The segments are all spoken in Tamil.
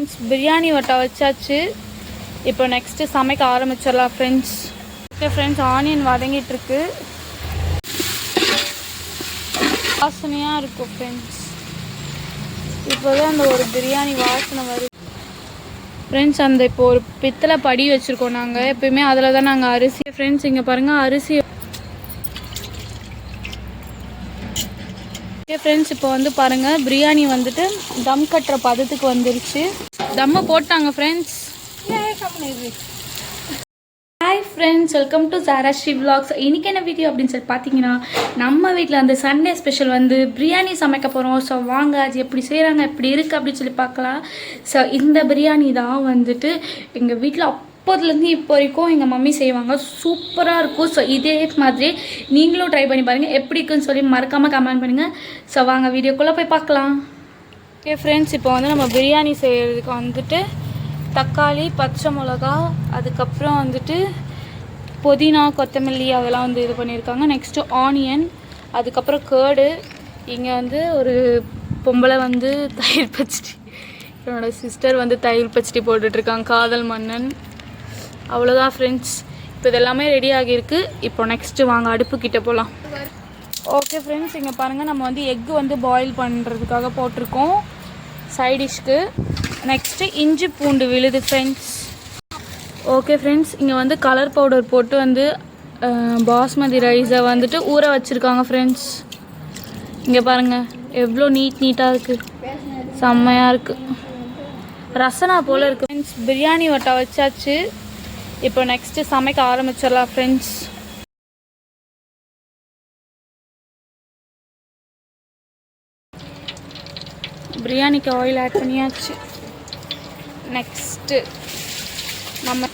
ஃப்ரெண்ட்ஸ் பிரியாணி வட்டை வச்சாச்சு. இப்போ நெக்ஸ்ட்டு சமைக்க ஆரம்பிச்சிடலாம் ஃப்ரெண்ட்ஸ். ஓகே ஃப்ரெண்ட்ஸ், ஆனியன் வதங்கிட்டுருக்கு. வாசனையாக இருக்கும் ஃப்ரெண்ட்ஸ். இப்போ தான் அந்த ஒரு பிரியாணி வாசனை வருது ஃப்ரெண்ட்ஸ். அந்த இப்போ ஒரு பித்தளை படி வச்சுருக்கோம் நாங்கள். எப்பயுமே அதில் தான் நாங்கள் அரிசி. ஃப்ரெண்ட்ஸ் இங்கே பாருங்கள் அரிசி. ஓகே ஃப்ரெண்ட்ஸ், இப்போ வந்து பாருங்கள் பிரியாணி வந்துட்டு தம் கட்டுற பதத்துக்கு வந்துருச்சு. தம்மை போட்டாங்க friends. Hi friends, welcome to Sarasri vlogs. இன்றைக்கி என்ன வீடியோ அப்படின்னு சொல்லி பார்த்தீங்கன்னா, நம்ம வீட்டில் அந்த சண்டே ஸ்பெஷல் வந்து பிரியாணி சமைக்க போகிறோம். ஸோ வாங்க அது எப்படி செய்கிறாங்க, எப்படி இருக்குது அப்படின்னு சொல்லி பார்க்கலாம். ஸோ இந்த பிரியாணி தான் வந்துட்டு எங்கள் வீட்டில் அப்போதுலேருந்து இப்போ வரைக்கும் எங்கள் மம்மி செய்வாங்க. சூப்பராக இருக்கும். ஸோ இதே மாதிரி நீங்களும் ட்ரை பண்ணி பாருங்கள். எப்படி இருக்குன்னு சொல்லி மறக்காமல் கமெண்ட் பண்ணுங்கள். ஸோ வாங்க வீடியோக்குள்ளே போய் பார்க்கலாம். ஓகே ஃப்ரெண்ட்ஸ், இப்போ வந்து நம்ம பிரியாணி செய்கிறதுக்கு வந்துட்டு தக்காளி, பச்சை மிளகா, அதுக்கப்புறம் வந்துட்டு புதினா, கொத்தமல்லி அதெல்லாம் வந்து இது பண்ணியிருக்காங்க. நெக்ஸ்ட்டு ஆனியன், அதுக்கப்புறம் கேர்டு. இங்கே வந்து ஒரு பொம்பளை வந்து தயிர் பச்சடி, என்னோடய சிஸ்டர் வந்து தயிர் பச்சடி போட்டுட்ருக்காங்க, காதல் மன்னன். அவ்வளோதான் ஃப்ரெண்ட்ஸ். இப்போ இதெல்லாமே ரெடி ஆகியிருக்கு. இப்போ நெக்ஸ்ட்டு வாங்க அடுப்புக்கிட்ட போகலாம். ஓகே ஃப்ரெண்ட்ஸ், இங்கே பாருங்கள் நம்ம வந்து எக்கு வந்து பாயில் பண்ணுறதுக்காக போட்டிருக்கோம் சைடிஷ்க்கு. நெக்ஸ்ட்டு இஞ்சி பூண்டு விழுது ஃப்ரெண்ட்ஸ். ஓகே ஃப்ரெண்ட்ஸ், இங்கே வந்து கலர் பவுடர் போட்டு வந்து பாஸ்மதி ரைஸை வந்துட்டு ஊற வச்சுருக்காங்க ஃப்ரெண்ட்ஸ். இங்கே பாருங்கள் எவ்வளோ நீட்டாக இருக்குது, செம்மையாக இருக்குது, ரசனா போல் இருக்குது ஃப்ரெண்ட்ஸ். பிரியாணி வட்டை வச்சாச்சு. இப்போ நெக்ஸ்ட்டு சமைக்க ஆரம்பிச்சிடலாம் ஃப்ரெண்ட்ஸ். பிரியாணிக்கு ஆயில் ஆட் பண்ணியாச்சு. நெக்ஸ்ட்டு நம்ம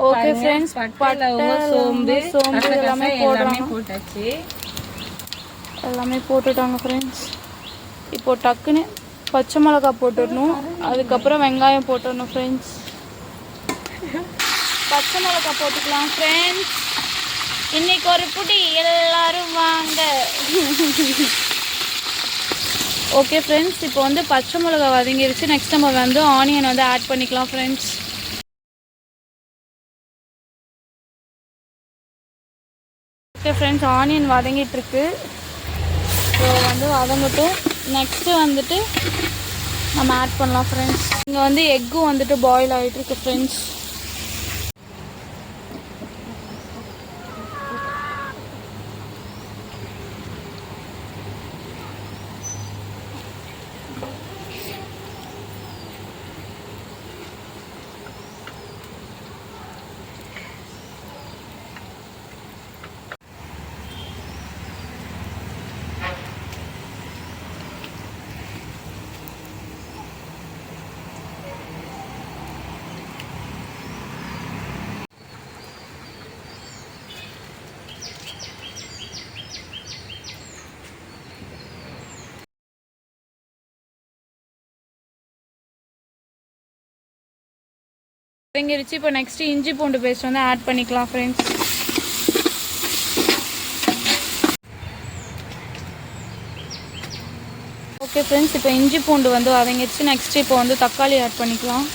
ஓகே ஃப்ரெண்ட்ஸ், பட்டை, சோம்பு எல்லாமே போட்டாச்சு. எல்லாமே போட்டுட்டாங்க ஃப்ரெண்ட்ஸ். இப்போ டக்குன்னு பச்சை மிளகா போட்டுடணும், அதுக்கப்புறம் வெங்காயம் போட்டுடணும் ஃப்ரெண்ட்ஸ். பச்சை மிளகா போட்டுக்கலாம் ஃப்ரெண்ட்ஸ். இன்னைக்கு ஒரு புடி எல்லாரும் வாங்க. ஓகே ஃப்ரெண்ட்ஸ், இப்போ வந்து பச்சை மிளகா வதங்கிருச்சு. நெக்ஸ்ட் நம்ம வந்து ஆனியன் வந்து ஆட் பண்ணிக்கலாம் ஃப்ரெண்ட்ஸ். ஓகே ஃப்ரெண்ட்ஸ், ஆனியன் வதங்கிட்டுருக்கு. ஸோ வந்து வதங்கட்டும். நெக்ஸ்ட்டு வந்துட்டு நம்ம ஆட் பண்ணலாம் ஃப்ரெண்ட்ஸ். இங்கே வந்து எக்கும் வந்துட்டு பாயில் ஆகிட்டுருக்கு ஃப்ரெண்ட்ஸ். வதங்கிருச்சு. இப்போ நெக்ஸ்ட்டு இஞ்சி பூண்டு பேஸ்ட் வந்து ஆட் பண்ணிக்கலாம் ஃப்ரெண்ட்ஸ். ஓகே ஃப்ரெண்ட்ஸ், இப்போ இஞ்சி பூண்டு வந்து வதங்கிருச்சு. நெக்ஸ்ட்டு இப்போ வந்து தக்காளி ஆட் பண்ணிக்கலாம்.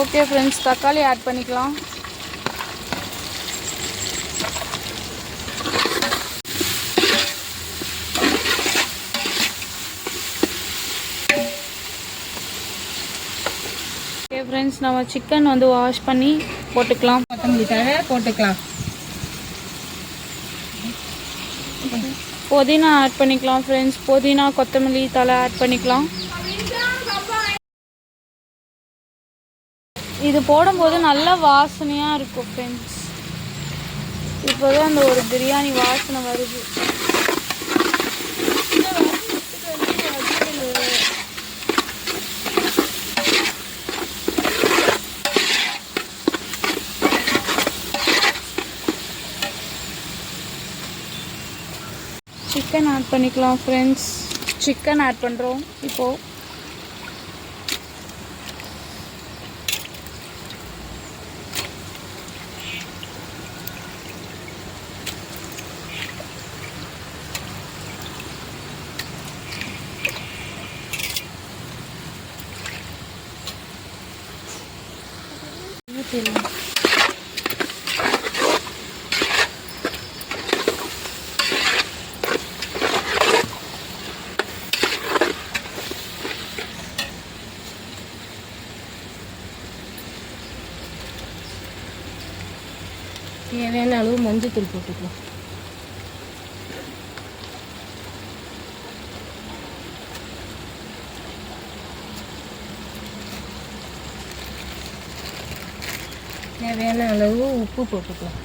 ஓகே ஃப்ரெண்ட்ஸ், தக்காளி ஆட் பண்ணிக்கலாம். ஓகே ஃப்ரெண்ட்ஸ், நம்ம சிக்கன் வந்து வாஷ் பண்ணி போட்டுக்கலாம். கொத்தமல்லி தழை போட்டுக்கலாம். புதினா ஆட் பண்ணிக்கலாம் ஃப்ரெண்ட்ஸ். புதினா, கொத்தமல்லி தழை ஆட் பண்ணிக்கலாம். இது போடும்போது நல்ல வாசனையாக இருக்கும் ஃப்ரெண்ட்ஸ். இப்போ தான் அந்த ஒரு பிரியாணி வாசனை வருது. சிக்கன் ஆட் பண்ணிக்கலாம் ஃப்ரெண்ட்ஸ். சிக்கன் ஆட் பண்ணுறோம் இப்போது. தேவையான அளவு மஞ்சத்தூள் போட்டுக்கலாம். தேவையான அளவு உப்பு போட்டுக்கலாம்.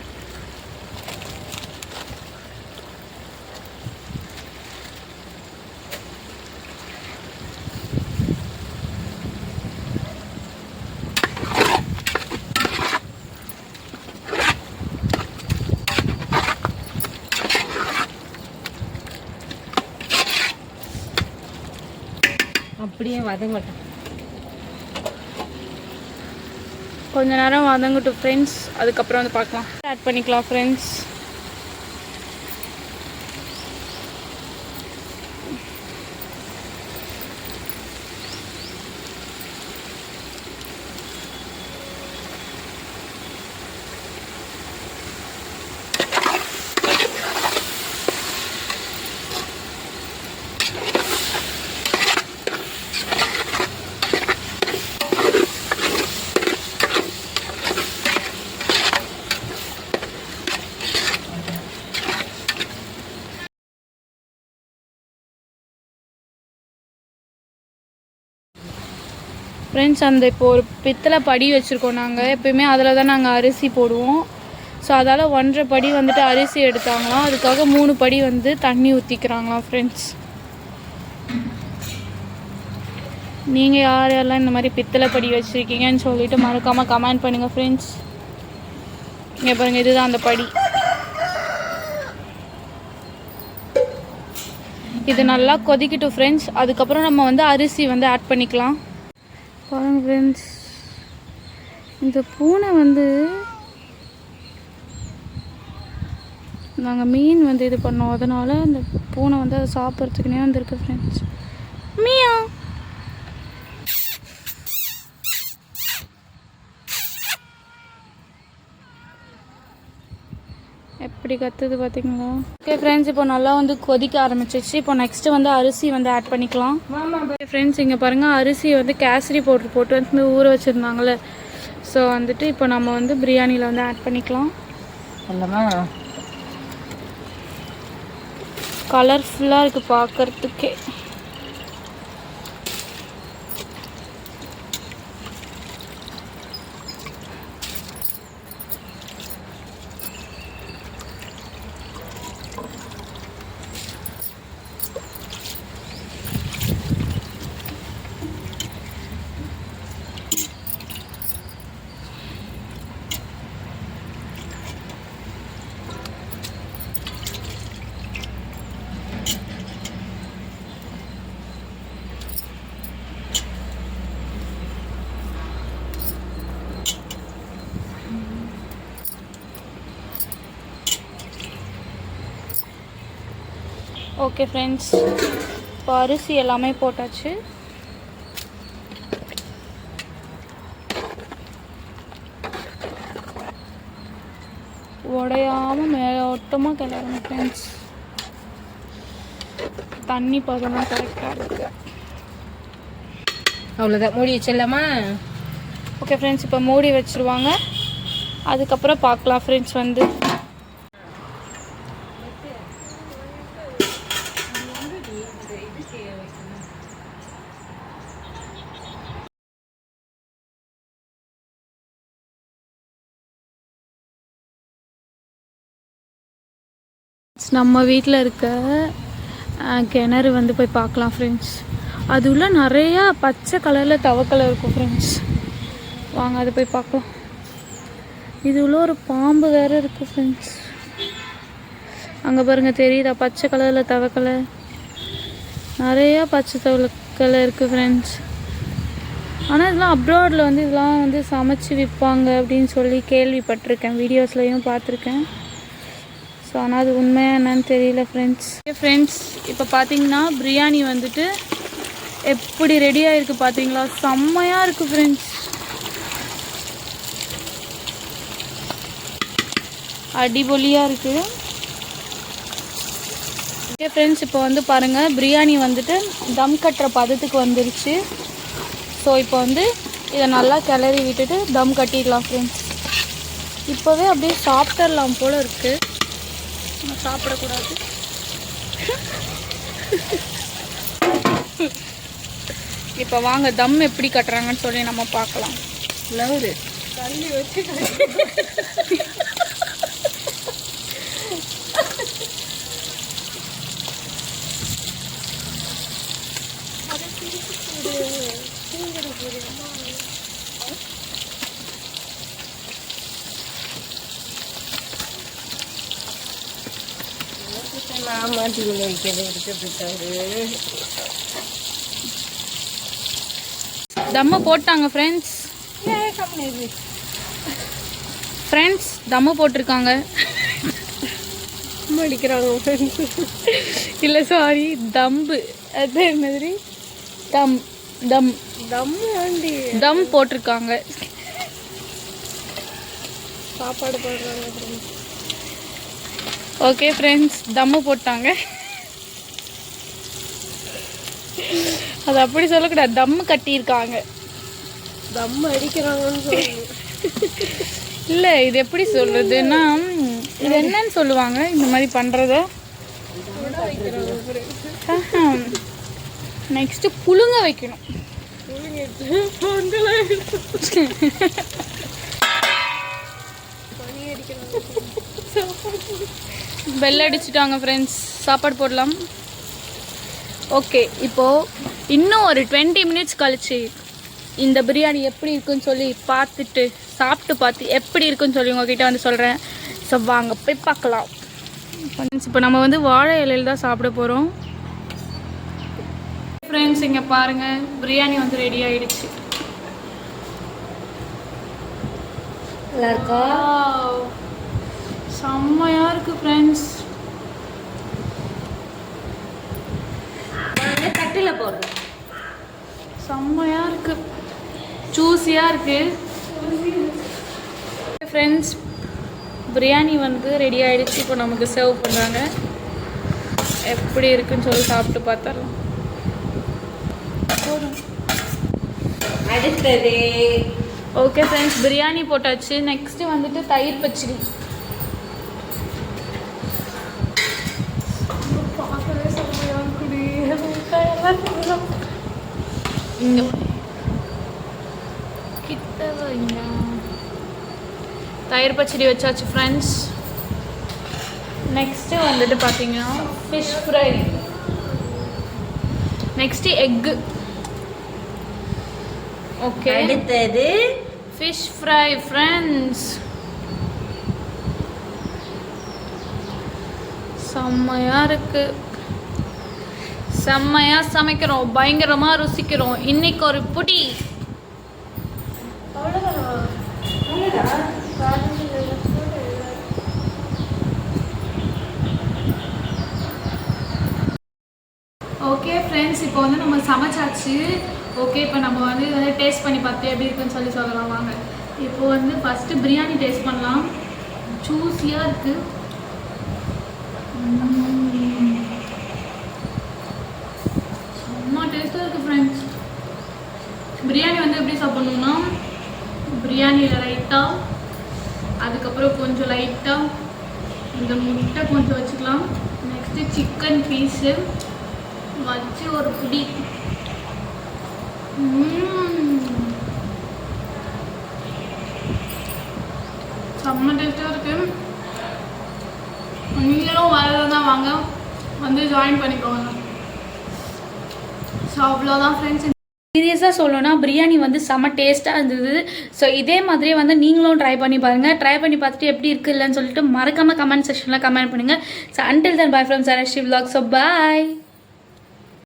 அப்படியே வதங்கட்டும். கொஞ்ச நேரம் வதங்கட்டும் ஃப்ரெண்ட்ஸ். அதுக்கப்புறம் வந்து பார்க்கலாம். ஆட் பண்ணிக்கலாம் ஃப்ரெண்ட்ஸ். ஃப்ரெண்ட்ஸ், அந்த இப்போ ஒரு பித்தளை படி வச்சுருக்கோம் நாங்கள். எப்போயுமே அதில் தான் நாங்கள் அரிசி போடுவோம். ஸோ அதால் 1.5 படி வந்துட்டு அரிசி எடுத்தாங்களாம். அதுக்காக 3 படி வந்து தண்ணி ஊற்றிக்கிறாங்களாம் ஃப்ரெண்ட்ஸ். நீங்கள் யாரெல்லாம் இந்த மாதிரி பித்தளை படி வச்சுருக்கீங்கன்னு சொல்லிவிட்டு மறக்காமல் கமெண்ட் பண்ணுங்கள் ஃப்ரெண்ட்ஸ். இங்கே பாருங்கள், இதுதான் அந்த படி. இது நல்லா கொதிக்கட்டும் ஃப்ரெண்ட்ஸ். அதுக்கப்புறம் நம்ம வந்து அரிசி வந்து ஆட் பண்ணிக்கலாம். பாருங்க ஃப்ரெண்ட்ஸ், இந்த பூனை வந்து நாங்கள் மீன் வந்து இது பண்ணோம். அதனால் இந்த பூனை வந்து அதை சாப்பிட்றதுக்குனே வந்திருக்கு ஃப்ரெண்ட்ஸ். மீயா எப்படி கத்துது பார்த்தீங்களா? ஓகே ஃப்ரெண்ட்ஸ், இப்போ நல்லா வந்து கொதிக்க ஆரம்பிச்சிச்சு. இப்போ நெக்ஸ்ட்டு வந்து அரிசி வந்து ஆட் பண்ணிக்கலாம். ஃப்ரெண்ட்ஸ், இங்கே பாருங்கள், அரிசி வந்து கேசரி பவுட்ரு போட்டு வந்து ஊற வச்சுருந்தாங்களே. ஸோ வந்துட்டு இப்போ நம்ம வந்து பிரியாணியில் வந்து ஆட் பண்ணிக்கலாம். கலர்ஃபுல்லாக இருக்குது பார்க்குறதுக்கே. ஓகே ஃப்ரெண்ட்ஸ், இப்போ அரிசி எல்லாமே போட்டாச்சு. உடையாமல் மேலோட்டமாக கிளறணும் ஃப்ரெண்ட்ஸ். தண்ணி பதமாக கரெக்டாக இருக்குது. அவ்வளோதான், மூடி வச்சிடலாமா? ஓகே ஃப்ரெண்ட்ஸ், இப்போ மூடி வச்சுருவாங்க. அதுக்கப்புறம் பார்க்கலாம் ஃப்ரெண்ட்ஸ். வந்து நம்ம வீட்டில் இருக்க கிணறு வந்து போய் பார்க்கலாம் ஃப்ரெண்ட்ஸ். அது உள்ள நிறையா பச்சை கலரில் தவக்கலை இருக்கும் ஃப்ரெண்ட்ஸ். வாங்க அதை போய் பார்க்கலாம். இது உள்ள ஒரு பாம்பு வேறு இருக்குது ஃப்ரெண்ட்ஸ். அங்கே பாருங்கள் தெரியுதா பச்சை கலரில் தவக்கலை, நிறையா பச்சை தவக்கலை இருக்குது ஃப்ரெண்ட்ஸ். ஆனால் இதெல்லாம் அப்ராடில் வந்து இதெல்லாம் வந்து சமைச்சு விற்பாங்க அப்படின்னு சொல்லி கேள்விப்பட்டிருக்கேன், வீடியோஸ்லையும் பார்த்துருக்கேன். ஸோ ஆனால் அது உண்மையாக என்னன்னு தெரியல ஃப்ரெண்ட்ஸ். ஃப்ரெண்ட்ஸ் இப்போ பார்த்தீங்கன்னா பிரியாணி வந்துட்டு எப்படி ரெடியாக இருக்குது பார்த்தீங்களா, செம்மையாக இருக்குது ஃப்ரெண்ட்ஸ். அடிபொலியாக இருக்குது. ஓகே ஃப்ரெண்ட்ஸ், இப்போ வந்து பாருங்கள் பிரியாணி வந்துட்டு தம் கட்டுற பதத்துக்கு வந்துருச்சு. ஸோ இப்போ வந்து இதை நல்லா கிளறி விட்டுட்டு தம் கட்டிடலாம் ஃப்ரெண்ட்ஸ். இப்போவே அப்படியே சாப்பிட்றலாம் போல் இருக்குது, சாப்பிடக்கூடாது. இப்போ வாங்க தம் எப்படி கட்டுறாங்கன்னு சொல்லி நம்ம பார்க்கலாம். லவுரு தள்ளி வச்சு நான் மாட்டி கொண்டு வைக்கிறது இருக்கிறது. தம்மு போட்டாங்க ஃப்ரெண்ட்ஸ். ஃப்ரெண்ட்ஸ் தம்மு போட்டிருக்காங்க, அடிக்கிறாங்க ஃப்ரெண்ட்ஸ். இல்லை சாரி தம்பு, அதே மாதிரி தம் தம் தம் ஆண்டி தம் போட்டிருக்காங்க, சாப்பாடு போடுறாங்க ஃப்ரெண்ட்ஸ். ஓகே ஃப்ரெண்ட்ஸ் தம்மு போட்டாங்க. அது அப்படி சொல்லக்கூடாது, தம்மு கட்டியிருக்காங்க. தம் அடிக்கிறாங்கன்னு சொல்லுங்க. இல்லை இது எப்படி சொல்கிறதுன்னா, இது என்னன்னு சொல்லுவாங்க இந்த மாதிரி பண்ணுறத. நெக்ஸ்ட்டு புழுங்க வைக்கணும். பெல் அடிச்சுட்டாங்க ஃப்ரெண்ட்ஸ், சாப்பாடு போடலாம். ஓகே இப்போது இன்னும் ஒரு 20 மினிட்ஸ் கழிச்சு இந்த பிரியாணி எப்படி இருக்குன்னு சொல்லி பார்த்துட்டு சாப்பிட்டு பார்த்து எப்படி இருக்குன்னு சொல்லி உங்ககிட்ட வந்து சொல்கிறேன். ஸோ வாங்க போய் பார்க்கலாம் ஃப்ரெண்ட்ஸ். இப்போ நம்ம வந்து வாழை இலையில் தான் சாப்பிட போகிறோம் ஃப்ரெண்ட்ஸ். இங்கே பாருங்கள் பிரியாணி வந்து ரெடி ஆகிடுச்சு. நல்லா இருக்கா? செம்மையாக இருக்குது ஃப்ரெண்ட்ஸ். தட்டில் போடுறேன். செம்மையாக இருக்குது, ஜூஸியாக இருக்குது ஃப்ரெண்ட்ஸ். பிரியாணி வந்து ரெடி ஆகிடுச்சு. இப்போ நமக்கு சர்வ் பண்ணுறாங்க. எப்படி இருக்குன்னு சொல்லி சாப்பிட்டு பார்த்துடலாம். அடுத்தது ஓகே ஃப்ரெண்ட்ஸ், பிரியாணி போட்டாச்சு. நெக்ஸ்ட்டு வந்துட்டு தயிர் பச்சடி. தயிர் பச்சடி வச்சாச்சு ஃப்ரெண்ட்ஸ். நெக்ஸ்ட்டு வந்துட்டு பார்த்தீங்கன்னா fish fry, next egg. Okay அடுத்தது ஃபிஷ் ஃப்ரை ஃப்ரெண்ட்ஸ். செம்மையாக இருக்குது, செம்மையாக சமைக்கிறோம், பயங்கரமாக ருசிக்கிறோம். இன்னைக்கு ஒரு புடி. ஓகே ஃப்ரெண்ட்ஸ், இப்போ வந்து நம்ம சமைச்சாச்சு. ஓகே இப்போ நம்ம வந்து டேஸ்ட் பண்ணி பார்த்து எப்படி இருக்குன்னு சொல்லி சொல்லலாம் வாங்க. இப்போ வந்து ஃபஸ்ட்டு பிரியாணி டேஸ்ட் பண்ணலாம். ஜூஸியாக இருக்குது. செம்ம டேஸ்ட்டாக இருக்குது ஃப்ரெண்ட்ஸ். பிரியாணி வந்து எப்படி சாப்பிட்ணுன்னா, பிரியாணியில் லைட்டாக, அதுக்கப்புறம் கொஞ்சம் லைட்டாக இந்த முட்டை கொஞ்சம் வச்சுக்கலாம். நெக்ஸ்ட்டு சிக்கன் பீஸு வச்சு ஒரு புடி. செம்ம டேஸ்ட்டாக இருக்குது. நீங்களும் வரதான் வாங்க, வந்து ஜாயின் பண்ணிக்கோங்க. ஸோ அவ்வளோதான் ஃப்ரெண்ட்ஸ். சீரியஸாக சொல்லணும்னா பிரியாணி வந்து செம்ம டேஸ்ட்டாக இருந்தது. ஸோ இதே மாதிரியே வந்து நீங்களும் ட்ரை பண்ணி பாருங்கள். ட்ரை பண்ணி பார்த்துட்டு எப்படி இருக்குது இல்லைன்னு சொல்லிட்டு மறக்காமல் கமெண்ட் செக்ஷனில் கமெண்ட் பண்ணுங்கள். So until then bye from Sarasri vlogs. So bye.